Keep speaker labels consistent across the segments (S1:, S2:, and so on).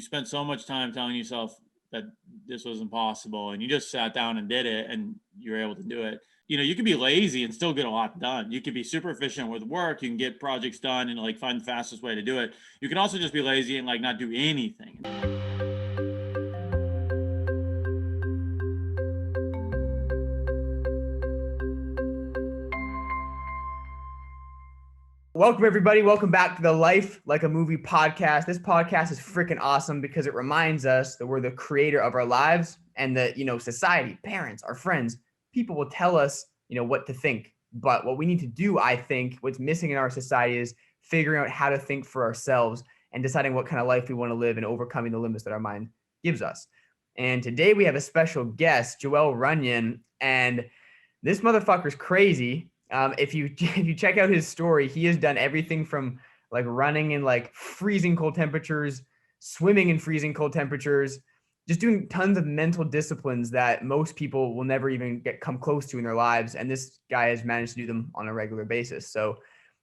S1: spent so much time telling yourself that this was impossible, and you just sat down and did it, and you're able to do it. You could be lazy and still get a lot done. You could be super efficient with work. You can get projects done and like find the fastest way to do it. You can also just be lazy and like not do anything.
S2: Welcome, everybody. Welcome back to the Life Like a Movie podcast. This podcast is freaking awesome because it reminds us that we're the creator of our lives, and that, society, parents, our friends, people will tell us, what to think. But what we need to do, I think, what's missing in our society is figuring out how to think for ourselves and deciding what kind of life we want to live and overcoming the limits that our mind gives us. And today we have a special guest, Joel Runyon, and this motherfucker's crazy. If you check out his story, he has done everything from like running in like freezing cold temperatures, swimming in freezing cold temperatures, just doing tons of mental disciplines that most people will never even come close to in their lives. And this guy has managed to do them on a regular basis. So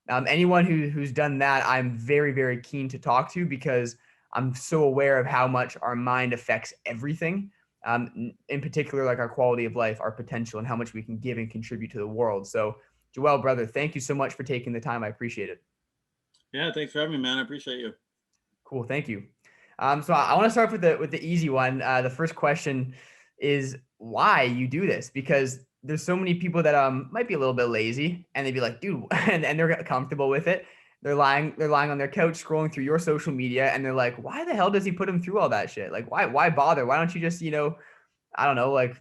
S2: anyone who's done that, I'm very, very keen to talk to, because I'm so aware of how much our mind affects everything. In particular, like our quality of life, our potential, and how much we can give and contribute to the world. So Joel, brother, thank you so much for taking the time. I appreciate it.
S1: Yeah, thanks for having me, man. I appreciate you.
S2: Cool, thank you. So I want to start with the easy one. The first question is why you do this, because there's so many people that might be a little bit lazy, and they'd be like, dude, and they're comfortable with it. They're lying on their couch scrolling through your social media, and they're like, why the hell does he put him through all that shit? Like, why bother? Why don't you just, I don't know, like,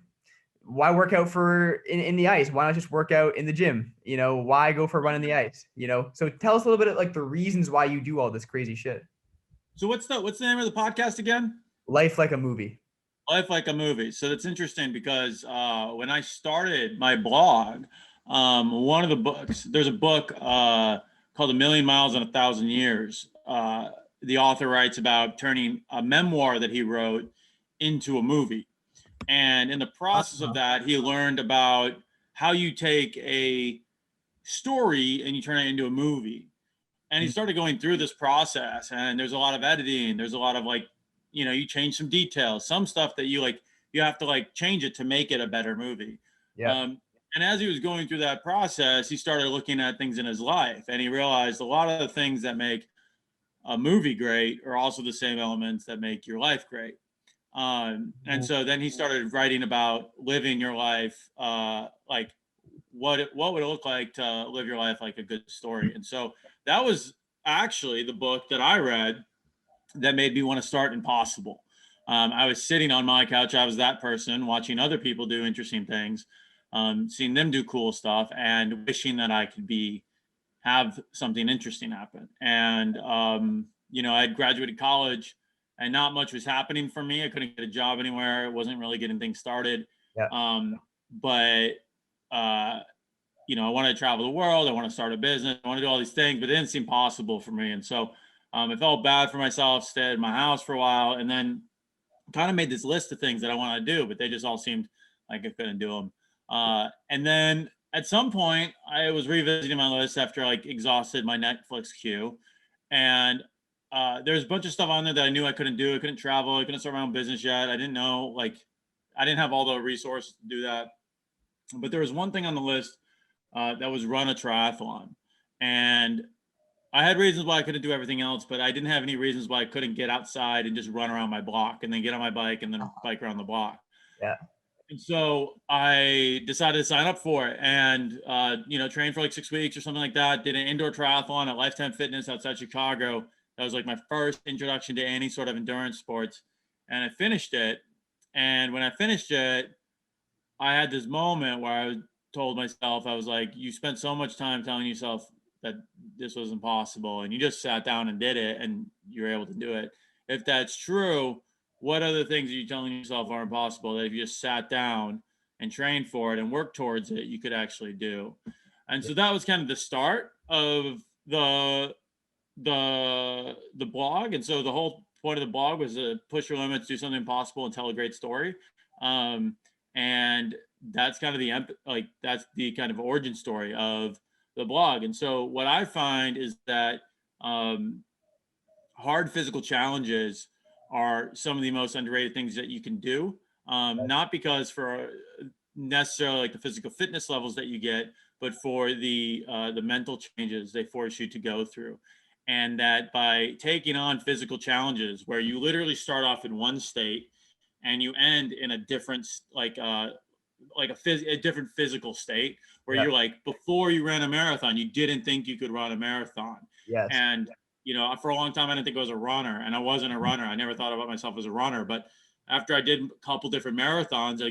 S2: why work out in the ice? Why not just work out in the gym? Why go for a run in the ice? So tell us a little bit of like the reasons why you do all this crazy shit.
S1: So what's the name of the podcast again?
S2: Life Like a Movie.
S1: Life Like a Movie. So that's interesting because when I started my blog, one of the books, there's a book called A Million Miles in 1,000 Years. The author writes about turning a memoir that he wrote into a movie. And in the process of that, he learned about how you take a story and you turn it into a movie. And he started going through this process, and there's a lot of editing. There's a lot of like, you change some details, some stuff that you have to like change it to make it a better movie.
S2: Yeah.
S1: And as he was going through that process, he started looking at things in his life, and he realized a lot of the things that make a movie great are also the same elements that make your life great. And so then he started writing about living your life, like what would it look like to live your life like a good story. And so that was actually the book that I read that made me want to start Impossible. I was sitting on my couch. I was that person watching other people do interesting things, seeing them do cool stuff, and wishing that I could have something interesting happen. And, I had graduated college, and not much was happening for me. I couldn't get a job anywhere. It wasn't really getting things started.
S2: Yeah.
S1: But I wanted to travel the world. I want to start a business. I want to do all these things, but it didn't seem possible for me. And so I felt bad for myself, stayed in my house for a while, and then kind of made this list of things that I wanted to do, but they just all seemed like I couldn't do them. And then at some point, I was revisiting my list after I exhausted my Netflix queue. And there's a bunch of stuff on there that I knew I couldn't do. I couldn't travel. I couldn't start my own business yet. I didn't know, I didn't have all the resources to do that. But there was one thing on the list that was run a triathlon. And I had reasons why I couldn't do everything else, but I didn't have any reasons why I couldn't get outside and just run around my block and then get on my bike and then bike around the block.
S2: Yeah.
S1: And so I decided to sign up for it and, trained for 6 weeks or something like that. Did an indoor triathlon at Lifetime Fitness outside Chicago. That was my first introduction to any sort of endurance sports. And I finished it. And when I finished it, I had this moment where I told myself, I was like, you spent so much time telling yourself that this was impossible, and you just sat down and did it, and you were able to do it. If that's true, what other things are you telling yourself are impossible that if you just sat down and trained for it and worked towards it, you could actually do? And so that was kind of the start of the blog. And so the whole point of the blog was to push your limits, do something impossible, and tell a great story. And that's kind of that's the kind of origin story of the blog. And so what I find is that hard physical challenges are some of the most underrated things that you can do. Not because for necessarily like the physical fitness levels that you get, but for the mental changes they force you to go through. And that by taking on physical challenges where you literally start off in one state and you end in a different a different physical state where
S2: Yeah.
S1: you're like, before you ran a marathon you didn't think you could run a marathon.
S2: Yes.
S1: And for a long time I didn't think I was a runner, and I wasn't a runner. I never thought about myself as a runner, but after I did a couple different marathons, I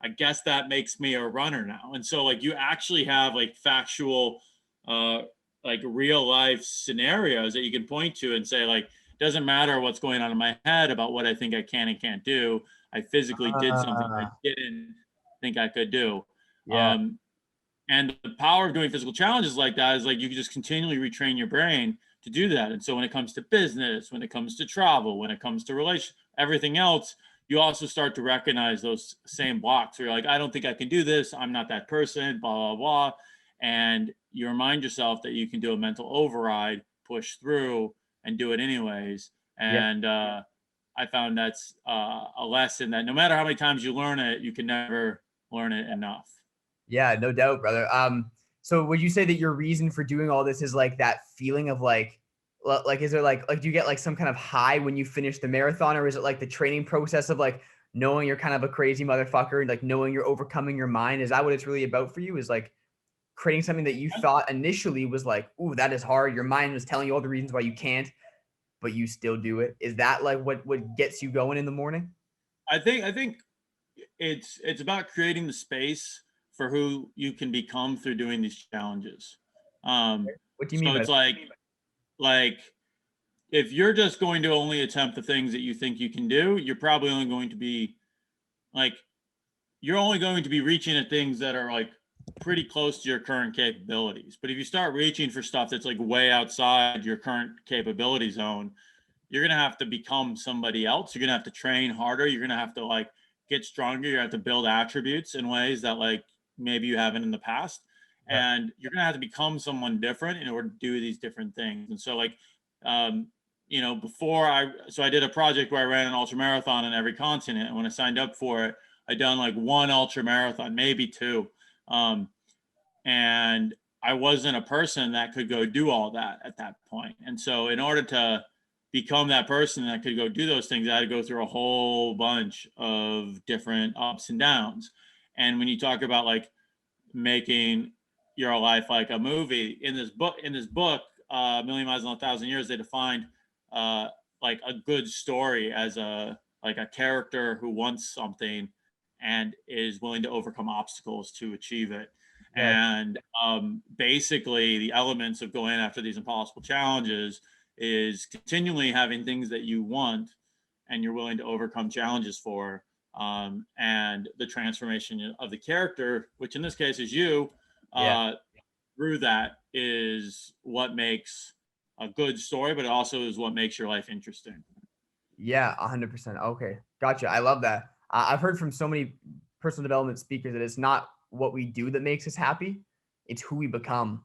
S1: guess that makes me a runner now. And so like you actually have like factual uh like real life scenarios that you can point to and say like, doesn't matter what's going on in my head about what I think I can and can't do. I physically did something I
S2: Ah,
S1: didn't think I could do.
S2: yeah.
S1: Um and the power of doing physical challenges like that is like you can just continually retrain your brain to do that. And so when it comes to business, when it comes to travel, when it comes to relation, everything else, you also start to recognize those same blocks where you're like, I don't think I can do this. I'm not that person, blah, blah, blah. And you remind yourself that you can do a mental override, push through, and do it anyways.
S2: Yeah.
S1: And I found that's a lesson that no matter how many times you learn it, you can never learn it enough.
S2: Yeah, no doubt, brother. So would you say that your reason for doing all this is like that feeling of like is there like do you get like some kind of high when you finish the marathon, or is it like the training process of like knowing you're kind of a crazy motherfucker and like knowing you're overcoming your mind? Is that what it's really about for you? Is like creating something that you thought initially was like, ooh, that is hard. Your mind was telling you all the reasons why you can't, but you still do it. Is that like what gets you going in the morning?
S1: I think it's about creating the space for who you can become through doing these challenges. Um,
S2: What do you mean
S1: so
S2: by
S1: it's
S2: that?
S1: like if you're just going to only attempt the things that you think you can do, you're probably only going to be like you're only going to be reaching at things that are like pretty close to your current capabilities. But if you start reaching for stuff that's like way outside your current capability zone, you're gonna have to become somebody else. You're gonna have to train harder. You're gonna have to like get stronger. You have to build attributes in ways that like maybe you haven't in the past.
S2: Yeah.
S1: And you're gonna have to become someone different in order to do these different things. And so like um, before I did a project where I ran an ultra marathon in every continent. And when I signed up for it, I done like one ultra marathon, maybe two. Um, and I wasn't a person that could go do all that at that point. And so, in order to become that person that could go do those things, I had to go through a whole bunch of different ups and downs. And when you talk about like making your life like a movie in this book, A Million Miles in a Thousand Years, they defined uh, like a good story as a character who wants something and is willing to overcome obstacles to achieve it.
S2: Yeah.
S1: And basically, the elements of going after these impossible challenges is continually having things that you want and you're willing to overcome challenges for. And the transformation of the character, which in this case is you,
S2: Yeah.
S1: uh, through that is what makes a good story, but it also is what makes your life interesting.
S2: Yeah, 100%. Okay. Gotcha. I love that. I've heard from so many personal development speakers that it's not what we do that makes us happy, it's who we become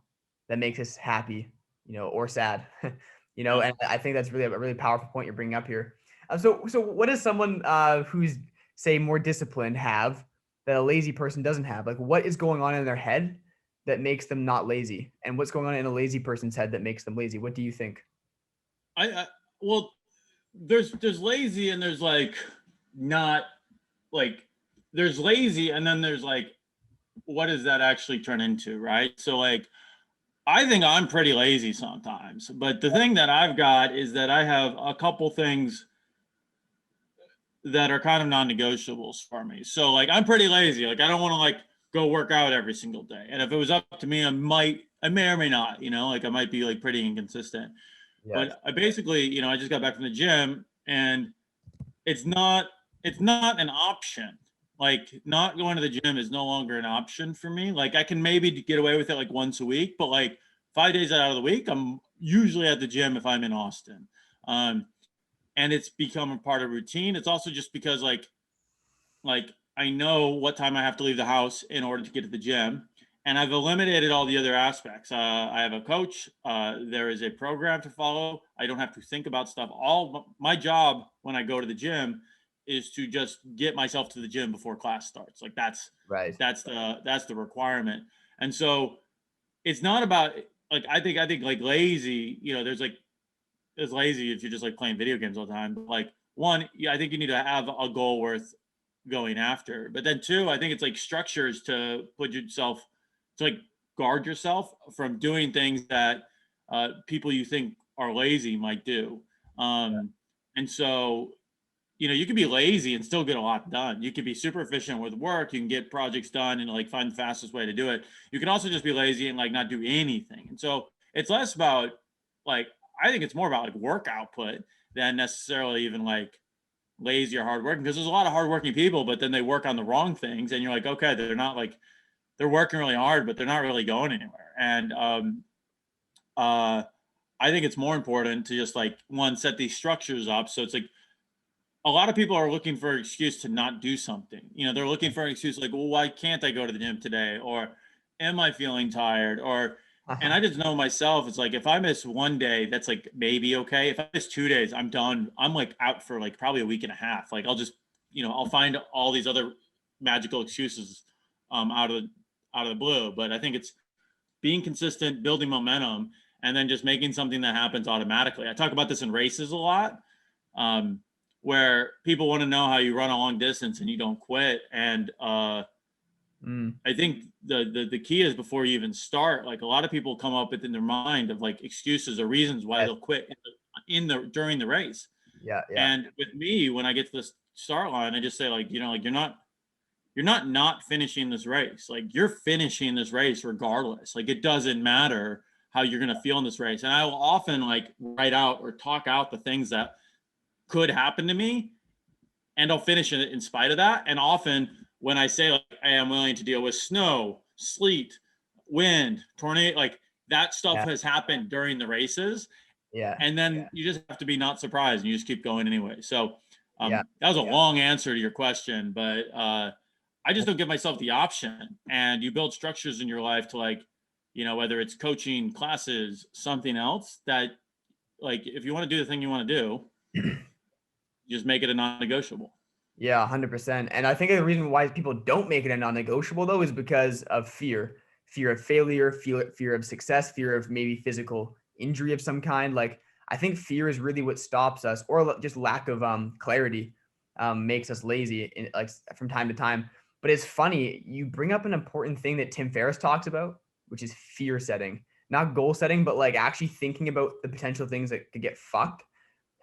S2: that makes us happy, or sad.
S1: Yeah.
S2: And I think that's really a really powerful point you're bringing up here. So what does someone who's say more disciplined have that a lazy person doesn't have? Like what is going on in their head that makes them not lazy? And what's going on in a lazy person's head that makes them lazy? What do you think?
S1: I well, there's lazy and there's like not like there's lazy and then there's like what does that actually turn into, right? So like I think I'm pretty lazy sometimes, but the thing that I've got is that I have a couple things that are kind of non-negotiables for me. So like I'm pretty lazy. Like I don't want to like go work out every single day. And if it was up to me, I may or may not, like I might be like pretty inconsistent.
S2: Yes.
S1: But I basically, I just got back from the gym and it's not it's not an option. Like not going to the gym is no longer an option for me. Like I can maybe get away with it like once a week, but like 5 days out of the week, I'm usually at the gym if I'm in Austin. Um, and it's become a part of routine. It's also just because like I know what time I have to leave the house in order to get to the gym. and I've eliminated all the other aspects. I have a coach. There is a program to follow. I don't have to think about stuff. All my job when I go to the gym is to just get myself to the gym before class starts. Like
S2: Right.
S1: that's the requirement. And so it's not about like I think like lazy. You know, there's lazy if you're just like playing video games all the time. But like one, yeah, I think you need to have a goal worth going after. But then two, I think it's like structures to put yourself to like guard yourself from doing things that people you think are lazy might do. And so, you know, you can be lazy and still get a lot done. You can be super efficient with work. You can get projects done and like find the fastest way to do it. You can also just be lazy and like not do anything. And so it's less about like, I think it's more about like work output than necessarily even like lazy or hardworking, because there's a lot of hardworking people, but then they work on the wrong things, and you're like, okay, they're not like they're working really hard, but they're not really going anywhere. And I think it's more important to just like one set these structures up. So it's like a lot of people are looking for an excuse to not do something. You know, they're looking for an excuse like, well, why can't I go to the gym today? Or am I feeling tired? Or and I just know myself, it's like if I miss one day, that's like maybe okay. If I miss 2 days, I'm done. I'm like out for like probably a week and a half. Like I'll just, you know, I'll find all these other magical excuses out of the blue. But I think it's being consistent, building momentum, and then just making something that happens automatically. I talk about this in races a lot, where people want to know how you run a long distance and you don't quit. And I think the key is before you even start, like a lot of people come up with in their mind of like excuses or reasons why they'll quit in the during the race.
S2: Yeah. Yeah.
S1: And with me, when I get to the start line, I just say like, you know, like you're not finishing this race. Like you're finishing this race regardless. Like it doesn't matter how you're going to feel in this race. And I will often like write out or talk out the things that could happen to me, and I'll finish it in spite of that. And often when I say like I am willing to deal with snow, sleet, wind, tornado, like that stuff
S2: Yeah.
S1: has happened during the races.
S2: Yeah.
S1: And then you just have to be not surprised and you just keep going anyway. So
S2: Yeah.
S1: that was a long answer to your question, but I just don't give myself the option. And you build structures in your life to like, you know, whether it's coaching, classes, something else that like if you want to do the thing you want to do, just make it a non-negotiable.
S2: Yeah, 100%. And I think the reason why people don't make it a non-negotiable though is because of fear of failure, fear of success, fear of maybe physical injury of some kind. Like I think fear is really what stops us, or just lack of clarity makes us lazy like from time to time. But it's funny, you bring up an important thing that Tim Ferriss talks about, which is fear setting, not goal setting, but like actually thinking about the potential things that could get fucked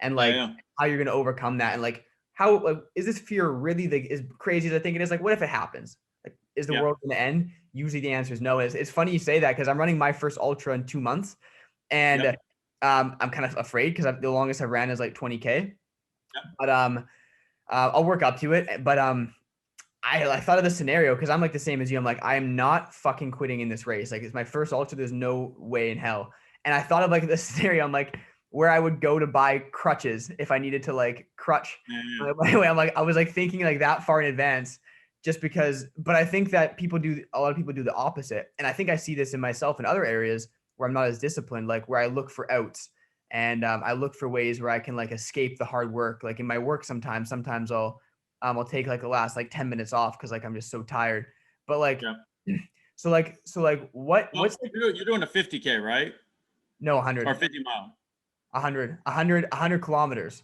S2: and
S1: Yeah,
S2: like
S1: yeah.
S2: how you're going to overcome that. And like, how like, is this fear really as crazy as I think it is? Like, what if it happens? Like, is the
S1: Yeah.
S2: world going to end? Usually the answer is no. It's funny you say that because I'm running my first ultra in 2 months, and
S1: Yep.
S2: I'm kind of afraid because the longest I've ran is like 20K.
S1: Yep.
S2: But I'll work up to it. But I thought of the scenario because I'm like the same as you. I'm like, I am not fucking quitting in this race. Like, it's my first ultra. There's no way in hell. And I thought of like this scenario. I'm like, where I would go to buy crutches if I needed to like crutch
S1: Yeah,
S2: my way. I'm like, I was like thinking like that far in advance just because, but I think that a lot of people do the opposite. And I think I see this in myself in other areas where I'm not as disciplined, like where I look for outs and I look for ways where I can like escape the hard work. Like in my work, sometimes I'll take like the last like 10 minutes off because like I'm just so tired. But like,
S1: yeah.
S2: so like
S1: Well,
S2: what's like,
S1: you're doing a 50K, right?
S2: no,
S1: Or
S2: 100,
S1: 50 mile.
S2: 100 kilometers.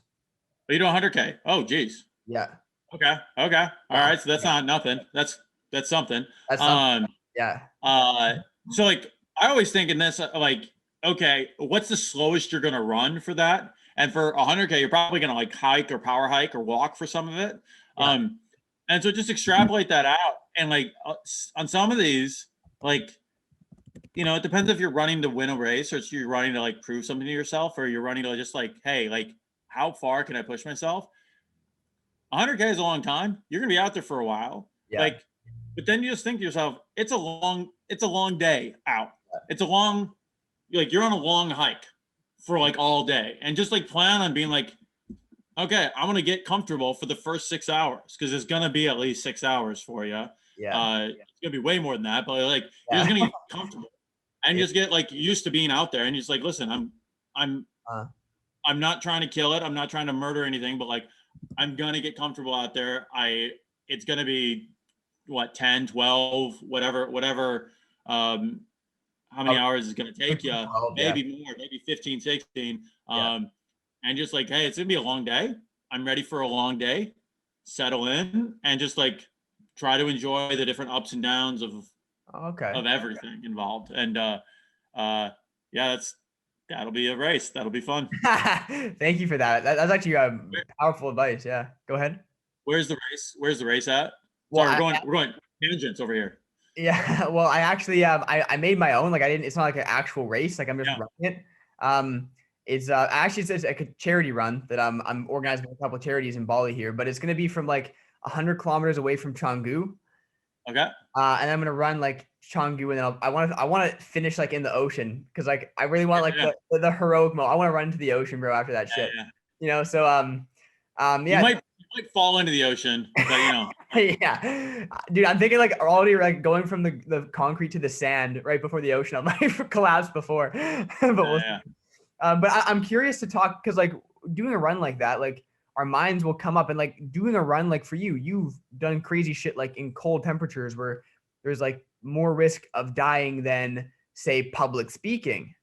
S1: Are you doing 100K? Oh, geez.
S2: Yeah.
S1: Okay. Okay. All
S2: Yeah.
S1: right. So that's
S2: Yeah.
S1: not nothing. That's something.
S2: That's something.
S1: Um,
S2: Yeah.
S1: so like I always think in this, like, okay, what's the slowest you're gonna run for that? And for 100K, you're probably gonna like hike or power hike or walk for some of it.
S2: Yeah.
S1: And so just extrapolate that out. And like on some of these, like, you know, it depends if you're running to win a race or you're running to like prove something to yourself, or you're running to just like, hey, like, how far can I push myself? 100K is a long time. You're gonna be out there for a while.
S2: Yeah.
S1: Like, but then you just think to yourself, it's a long day out. It's a long, like you're on a long hike for like all day, and just like plan on being like, okay, I'm gonna get comfortable for the first 6 hours because it's gonna be at least 6 hours for you,
S2: Yeah.
S1: It's gonna be way more than that, but like you're just
S2: Yeah.
S1: gonna get comfortable and
S2: Yeah.
S1: just get like used to being out there and just like, listen, I'm
S2: Uh,
S1: I'm not trying to kill it. I'm not trying to murder anything, but like I'm gonna get comfortable out there. It's gonna be what 10, 12, whatever um how many
S2: Probably
S1: hours is going to take you,
S2: 12, yeah.
S1: maybe more, maybe 15, 16.
S2: Yeah.
S1: And just like, hey, it's going to be a long day. I'm ready for a long day. Settle in and just like try to enjoy the different ups and downs
S2: Okay.
S1: of everything involved. And uh, yeah, that'll be a race. That'll be fun.
S2: Thank you for that. That's actually powerful advice. Yeah. Go ahead.
S1: Where's the race? Where's the race at?
S2: Well,
S1: Sorry, we're going tangents over here.
S2: yeah. Well, I actually I made my own. Like I didn't. It's not like an actual race. Like I'm just
S1: Yeah.
S2: running it. It's actually it's like a charity run that I'm organizing with a couple of charities in Bali here, but it's gonna be from like 100 kilometers away from Canggu.
S1: Okay.
S2: And I'm gonna run like Canggu, and then I want to finish like in the ocean because like I really want like
S1: Yeah.
S2: the heroic mode. I want to run into the ocean, bro. After that shit,
S1: Yeah.
S2: you know. So
S1: You
S2: yeah.
S1: might fall into the oceon, but you know.
S2: Yeah, dude, I'm thinking like already like going from the concrete to the sand right before the ocean. I might collapse before, but we'll
S1: Yeah.
S2: but I'm curious to talk because like doing a run like that, like our minds will come up and like doing a run like for you, you've done crazy shit like in cold temperatures where there's like more risk of dying than say public speaking,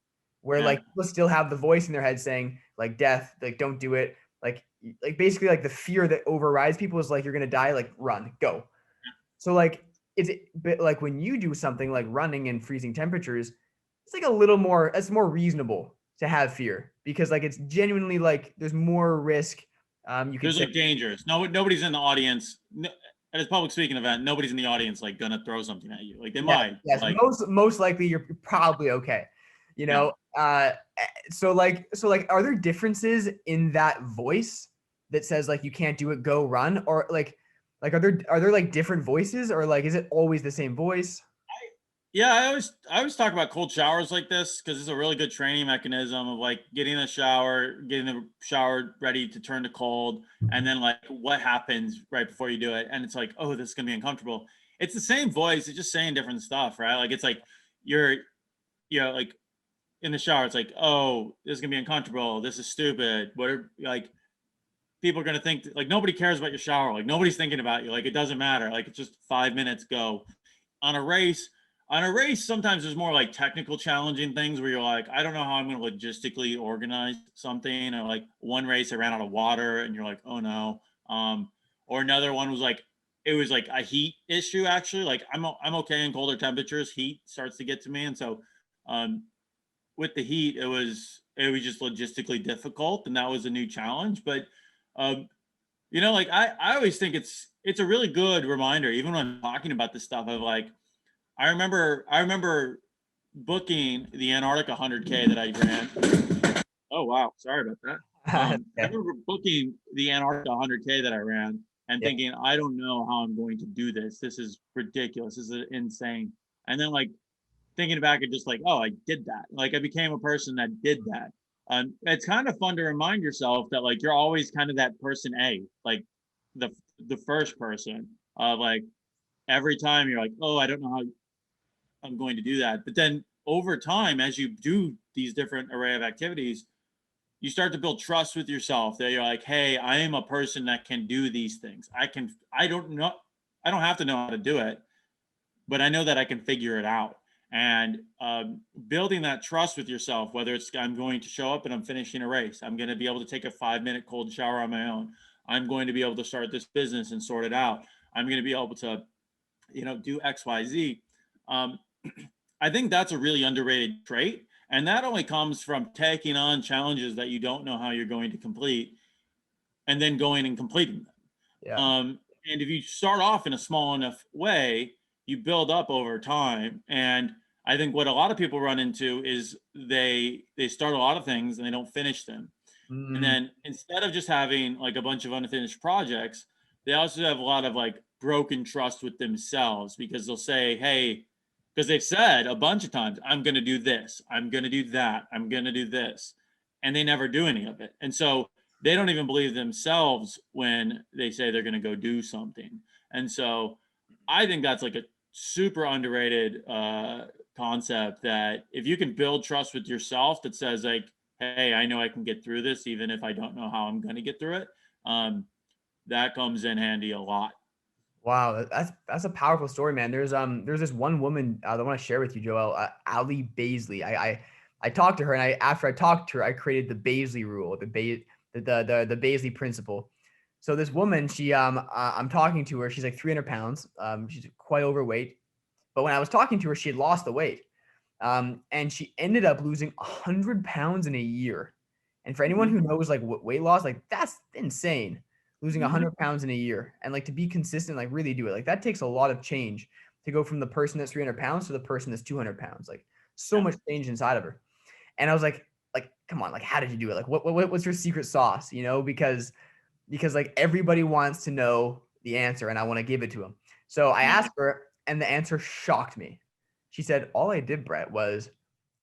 S2: where
S1: Yeah.
S2: like people still have the voice in their head saying like death, like don't do it, like basically like the fear that overrides people is like you're gonna die, like run, go. So like it's but like when you do something like running in freezing temperatures, it's like a little more it's more reasonable to have fear because like it's genuinely like there's more risk. You could
S1: There's
S2: say
S1: like dangers. Nobody's in the audience. No, at a public speaking event, nobody's in the audience like gonna throw something at you. Like they
S2: yes,
S1: might,
S2: yes.
S1: like
S2: Most likely you're probably okay. You
S1: yeah.
S2: know, so like are there differences in that voice that says like you can't do it, go run, or like are there like different voices or like is it always the same voice?
S1: Yeah, I always talk about cold showers like this because it's a really good training mechanism of like getting getting the shower ready to turn to cold, and then like what happens right before you do it, and it's like, oh, this is gonna be uncomfortable. It's the same voice, it's just saying different stuff, right? Like it's like you're like in the shower, it's like, oh, this is gonna be uncomfortable. This is stupid. What are like people are gonna think like nobody cares about your shower, like nobody's thinking about you, like it doesn't matter, like it's just 5 minutes, go. On a race, sometimes there's more like technical challenging things where you're like, I don't know how I'm going to logistically organize something. Or like one race I ran out of water and you're like, oh no. Or another one was like, it was like a heat issue actually. Like I'm okay in colder temperatures. Heat starts to get to me. And so um with the heat, it was just logistically difficult, and that was a new challenge. But um like I always think it's a really good reminder, even when I'm talking about this stuff of like I remember booking the Antarctica 100K that I ran. Oh wow, sorry about that. I
S2: Yeah,
S1: remember booking the Antarctica 100K that I ran and
S2: yeah,
S1: thinking, I don't know how I'm going to do this. This is ridiculous. This is insane. And then like thinking back and just like, oh, I did that. Like I became a person that did that. It's kind of fun to remind yourself that like you're always kind of that person A, like the the first person of like every time you're like, oh, I don't know how I'm going to do that. But then over time, as you do these different array of activities, you start to build trust with yourself that you're like, hey, I am a person that can do these things. I don't know, I don't have to know how to do it, but I know that I can figure it out. And building that trust with yourself, whether it's I'm going to show up and I'm finishing a race, I'm going to be able to take a 5 minute cold shower on my own. I'm going to be able to start this business and sort it out. I'm going to be able to, do X, Y, Z. Um, I think that's a really underrated trait. And that only comes from taking on challenges that you don't know how you're going to complete and then going and completing them.
S2: yeah.
S1: And if you start off in a small enough way, you build up over time. And I think what a lot of people run into is they start a lot of things and they don't finish them. And
S2: Mm,
S1: then instead of just having like a bunch of unfinished projects, they also have a lot of like broken trust with themselves because they'll say, hey, because they've said a bunch of times, I'm going to do this, I'm going to do that, I'm going to do this. And they never do any of it. And so they don't even believe themselves when they say they're going to go do something. And so I think that's like a super underrated concept, that if you can build trust with yourself that says like, hey, I know I can get through this even if I don't know how I'm going to get through it. Um, that comes in handy a lot.
S2: Wow, that's a powerful story, man. There's this one woman that I want to share with you, Joel, Ali Baisley. I talked to her, and after I talked to her, I created the Baisley rule, the Baisley principle. So this woman, I'm talking to her. She's like 300 pounds. She's quite overweight. But when I was talking to her, she had lost the weight. And she ended up losing 100 pounds in a year. And for anyone
S1: Mm-hmm.
S2: who knows like weight loss, like that's insane. Losing
S1: Mm-hmm.
S2: 100 pounds in a year, and like to be consistent, like really do it. Like that takes a lot of change to go from the person that's 300 pounds to the person that's 200 pounds. Like so
S1: Yeah.
S2: much change inside of her. And I was like, come on, like how did you do it? Like what's your secret sauce? You know, because like everybody wants to know the answer, and I want to give it to them. So I
S1: Yeah.
S2: asked her, and the answer shocked me. She said, all I did, Brett, was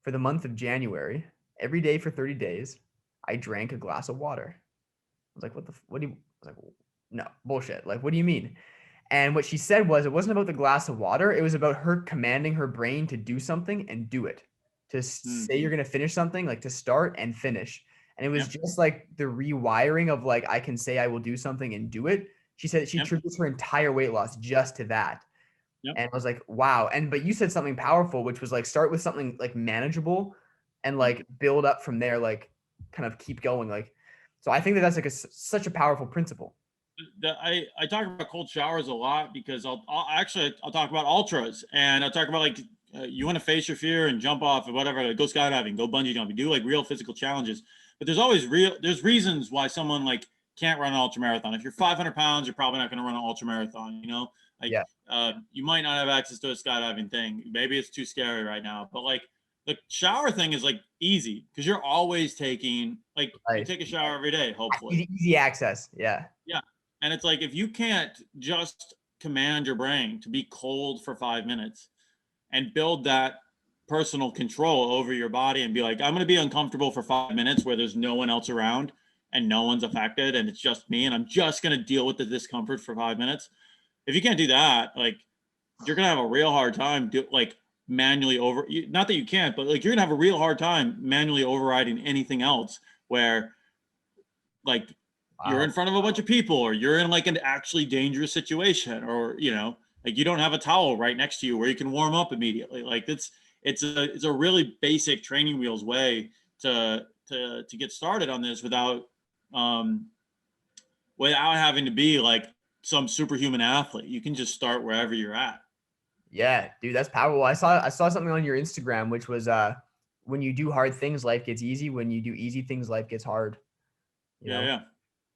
S2: for the month of January, every day for 30 days, I drank a glass of water. I was like, what do you, I was like, no, bullshit. Like, what do you mean? And what she said was, it wasn't about the glass of water. It was about her commanding her brain to do something and do it. To
S1: Mm.
S2: say you're going to finish something, like to start and finish. And it was
S1: Yep.
S2: just like the rewiring of like, I can say I will do something and do it. She said she
S1: Yep.
S2: attributes her entire weight loss just to that.
S1: Yep.
S2: And I was like, wow. But you said something powerful, which was like start with something like manageable and
S1: Yep.
S2: like build up from there, like kind of keep going. Like, so I think that that's like such a powerful principle.
S1: I talk about cold showers a lot because I'll talk about ultras, and I'll talk about like you want to face your fear and jump off or whatever, like go skydiving, go bungee jumping, do like real physical challenges. But there's reasons why someone like can't run an ultra marathon. If you're 500 pounds, you're probably not going to run an ultra marathon. You know, like
S2: Yeah.
S1: you might not have access to a skydiving thing. Maybe it's too scary right now, but like the shower thing is like easy because you're always taking like you
S2: Right.
S1: take a shower every day, hopefully.
S2: Easy access. Yeah.
S1: Yeah. And it's like if you can't just command your brain to be cold for 5 minutes and build that personal control over your body and be like, I'm going to be uncomfortable for 5 minutes where there's no one else around and no one's affected and it's just me and I'm just going to deal with the discomfort for 5 minutes. If you can't do that, like you're going to have a real hard time like manually not that you can't, but like you're going to have a real hard time manually overriding anything else where like you're
S2: Wow.
S1: in front of a bunch of people or you're in like an actually dangerous situation or like you don't have a towel right next to you where you can warm up immediately. Like it's a really basic training wheels way to get started on this um without having to be like some superhuman athlete. You can just start wherever you're at.
S2: Yeah, dude, that's powerful. I saw something on your Instagram, which was when you do hard things, life gets easy. When you do easy things, life gets hard. You
S1: Yeah,
S2: know?
S1: yeah.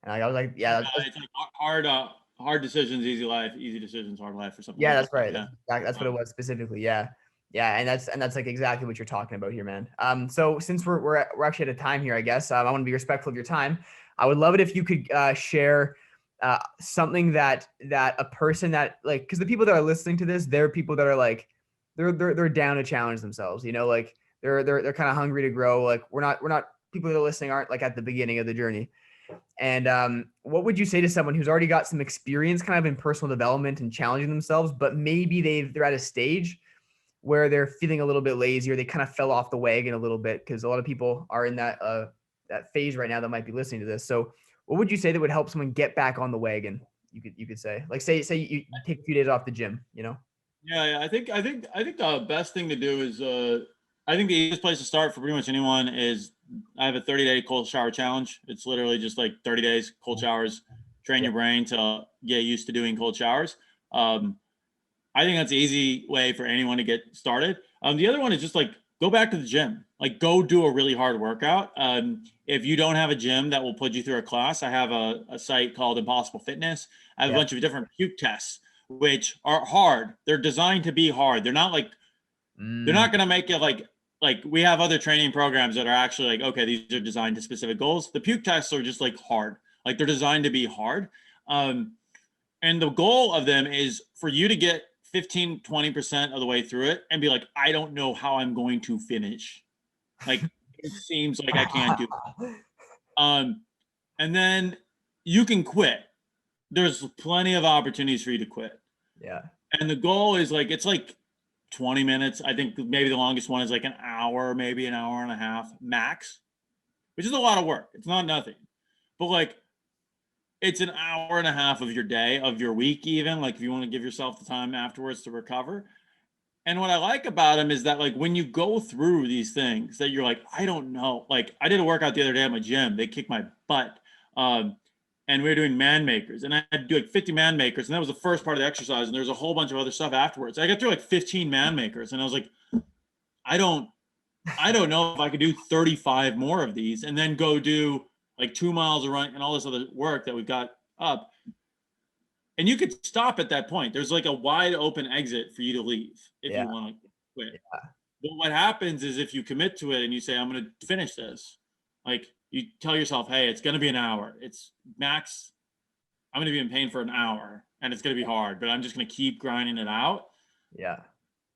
S2: And I was like, yeah,
S1: It's like hard decisions, easy life, easy decisions, hard life, or something
S2: yeah,
S1: like
S2: that's
S1: that.
S2: right.
S1: Yeah.
S2: That's what it was specifically. Yeah. Yeah, and that's like exactly what you're talking about here, man. So since we're actually at a time here, I guess I want to be respectful of your time. I would love it if you could share something that a person that like, because the people that are listening to this, they're people that are like they're down to challenge themselves. You know, like they're kind of hungry to grow. Like we're not people that are listening aren't like at the beginning of the journey. And what would you say to someone who's already got some experience kind of in personal development and challenging themselves, but maybe they're at a stage where they're feeling a little bit lazy or they kind of fell off the wagon a little bit? Because a lot of people are in that phase right now that might be listening to this. So what would you say that would help someone get back on the wagon? You could say, like, say you take a few days off the gym, you know?
S1: Yeah, I think the best thing to do is I think the easiest place to start for pretty much anyone is I have a 30-day cold shower challenge. It's literally just like 30 days cold showers, train
S2: Yeah.
S1: your brain to get used to doing cold showers. Um, I think that's an easy way for anyone to get started. The other one is just like go back to the gym, like go do a really hard workout. If you don't have a gym that will put you through a class, I have a site called Impossible Fitness. I have a
S2: Yeah.
S1: bunch of different puke tests, which are hard. They're designed to be hard. They're
S2: Mm,
S1: not going to make it like we have other training programs that are actually like, okay, these are designed to specific goals. The puke tests are just like hard. Like they're designed to be hard. Um, and the goal of them is for you to get 15-20% of the way through it and be like, I don't know how I'm going to finish. Like it seems like I can't do it. Um, and then you can quit. There's plenty of opportunities for you to quit.
S2: yeah.
S1: And the goal is like, it's like 20 minutes. I think maybe the longest one is like an hour, maybe an hour and a half max, which is a lot of work. It's not nothing, but like it's an hour and a half of your day, of your week, even like if you want to give yourself the time afterwards to recover. And what I like about them is that like when you go through these things that you're like, I don't know, like I did a workout the other day at my gym. They kicked my butt. And we were doing man makers, and I had to do like 50 man makers, and that was the first part of the exercise. And there's a whole bunch of other stuff afterwards. I got through like 15 man makers, and I was like, I don't know if I could do 35 more of these and then go do like 2 miles of run and all this other work that we've got up. And you could stop at that point. There's like a wide open exit for you to leave if
S2: Yeah.
S1: you want to quit.
S2: Yeah.
S1: But what happens is if you commit to it and you say, I'm going to finish this, like you tell yourself, hey, it's going to be an hour. It's max. I'm going to be in pain for an hour and it's going to be hard, but I'm just going to keep grinding it out.
S2: Yeah.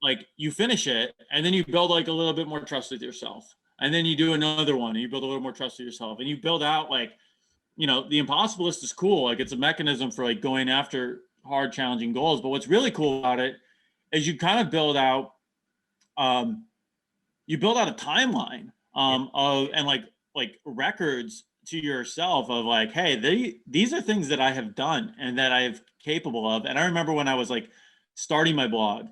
S1: Like you finish it and then you build like a little bit more trust with yourself. And then you do another one and you build a little more trust with yourself and you build out like, the impossible list is cool. Like it's a mechanism for like going after hard, challenging goals. But what's really cool about it is you kind of build out, you build out a timeline of and like records to yourself of like, hey, these are things that I have done and that I am capable of. And I remember when I was like starting my blog,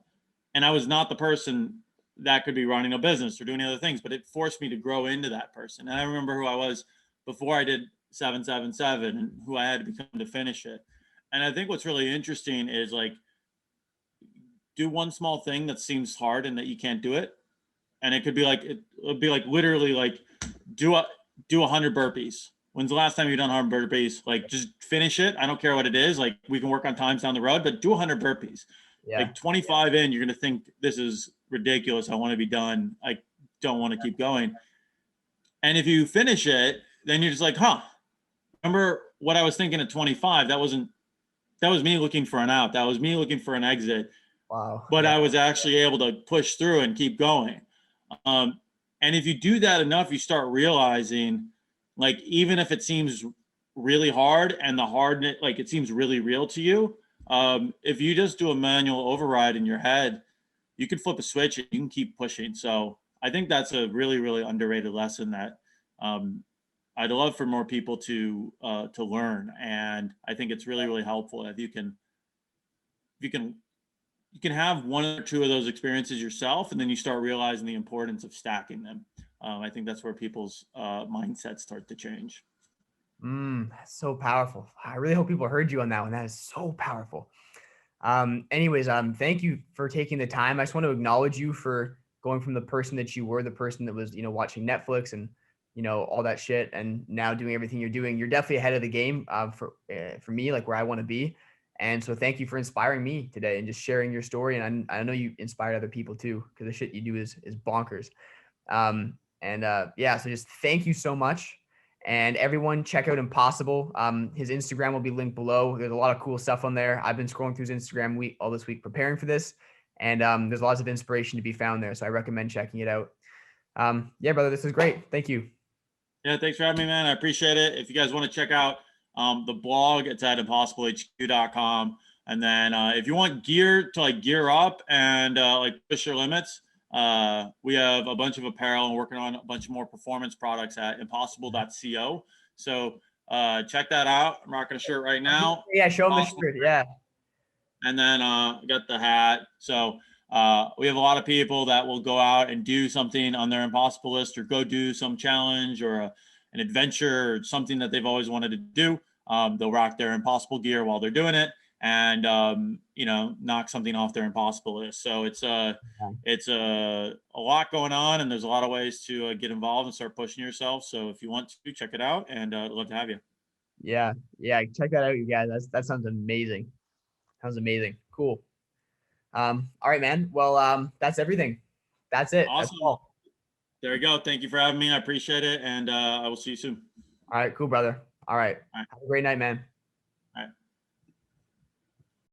S1: and I was not the person that could be running a business or doing other things, but it forced me to grow into that person. And I remember who I was before I did 777 and who I had to become to finish it. And I think what's really interesting is like do one small thing that seems hard and that you can't do it. And it could be like it'll be like literally like do 100 burpees. When's the last time you've done 100 burpees? Like just finish it. I don't care what it is. Like we can work on times down the road, but do 100 burpees.
S2: Yeah.
S1: Like 25 in, you're gonna think this is ridiculous. I want to be done. I don't want to keep going. And if you finish it, then you're just like, remember what I was thinking at 25? That was me looking for an out. That was me looking for an exit.
S2: Wow.
S1: But I was actually able to push through and keep going. And if you do that enough, you start realizing, like, even if it seems really hard and the hardness, like it seems really real to you, if you just do a manual override in your head, you can flip a switch and you can keep pushing. So I think that's a really, really underrated lesson that I'd love for more people to learn. And I think it's really, really helpful if you can have one or two of those experiences yourself, and then you start realizing the importance of stacking them. I think that's where people's mindsets start to change.
S2: That's so powerful. I really hope people heard you on that one. That is so powerful. Anyways, thank you for taking the time. I just want to acknowledge you for going from the person that you were, the person that was, watching Netflix and, all that shit, and now doing everything you're doing. You're definitely ahead of the game for me, like where I want to be. And so thank you for inspiring me today and just sharing your story. And I know you inspired other people too, because the shit you do is bonkers. So just thank you so much. And everyone check out Impossible. His Instagram will be linked below. There's a lot of cool stuff on there. I've been scrolling through his Instagram all this week preparing for this. And there's lots of inspiration to be found there. So I recommend checking it out. Brother, this is great. Thank you.
S1: Yeah, thanks for having me, man. I appreciate it. If you guys want to check out the blog, it's at impossiblehq.com. And then if you want gear to like gear up and like push your limits, we have a bunch of apparel and working on a bunch of more performance products at impossible.co. So check that out. I'm rocking a shirt right now.
S2: Yeah, show them the shirt. Yeah.
S1: And then I got the hat. So we have a lot of people that will go out and do something on their impossible list or go do some challenge or an adventure or something that they've always wanted to do. They'll rock their impossible gear while they're doing it and, knock something off their impossible list. So it's a lot going on and there's a lot of ways to get involved and start pushing yourself. So if you want to check it out, and I'd love to have you.
S2: Yeah. Check that out, you guys. That sounds amazing. Sounds amazing. Cool. All right, man. Well, that's everything. That's it.
S1: Awesome.
S2: That's all.
S1: There you go. Thank you for having me. I appreciate it. And I will see you soon.
S2: All right. Cool, brother. All right.
S1: All right.
S2: Have a great night, man.